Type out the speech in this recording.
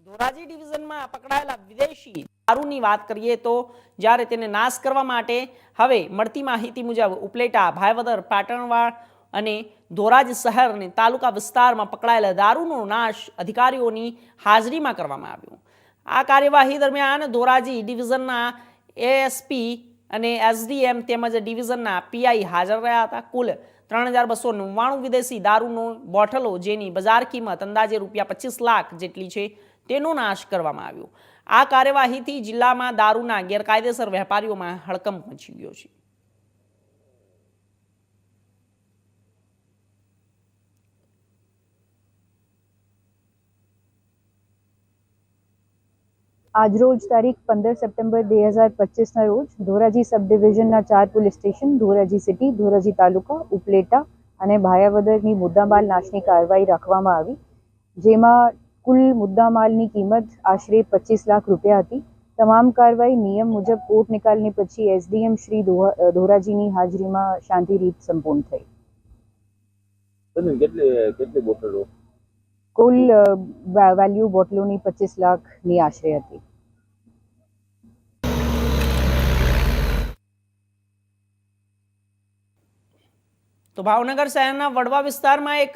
ધોરાજી ડિવિઝનમાં પકડાયેલા વિદેશી દારૂની વાત કરીએ તો જ્યારે તેને નાશ કરવા માટે હવે મળતી માહિતી મુજબ ઉપલેટા, ભાયવદર, પાટણવાડ અને ધોરાજી શહેર અને તાલુકા વિસ્તારમાં પકડાયેલા દારૂનો નાશ અધિકારીઓની હાજરીમાં કરવામાં આવ્યો। આ કાર્યવાહી દરમિયાન ધોરાજી ડિવિઝનના એએસપી અને એસડીએમ તેમજ ડિવિઝનના પીઆઈ હાજર રહ્યા હતા। કુલ 3299 વિદેશી દારૂનો બોટલો જેની બજાર કિંમત અંદાજે ₹25 લાખ જેટલી છે તેનો નાશ કરવામાં આવ્યો। આ કાર્યવાહીથી જિલ્લામાં દારૂના ગેરકાયદેસર વેપારીઓમાં હડકંપ મચી ગયો છે। આજરોજ તારીખ 15 સપ્ટેમ્બર 2025ના રોજ ધોરાજી સબ ડિવિઝનના 4 police station Dhoraji city, Dhoraji taluka, Upleta અને ભાયાવદરની મુદ્દામાલ નાશની કાર્યવાહી રાખવામાં આવી, જેમાં કુલ મુદ્દામાલની કિંમત આશરે 25 લાખ રૂપિયા હતી। તમામ કાર્યવાહી નિયમ મુજબ કોર્ટ નિકાલની પછી એસડીએમ શ્રી ધોરાજીની હાજરીમાં શાંતિ રીત સંપૂર્ણ થઈ। કેટલી બોટલો? કુલ વેલ્યુ બોટલોની 25 લાખની આશરે હતી। તો ભાવનગર શહેરના વડવા વિસ્તારમાં એક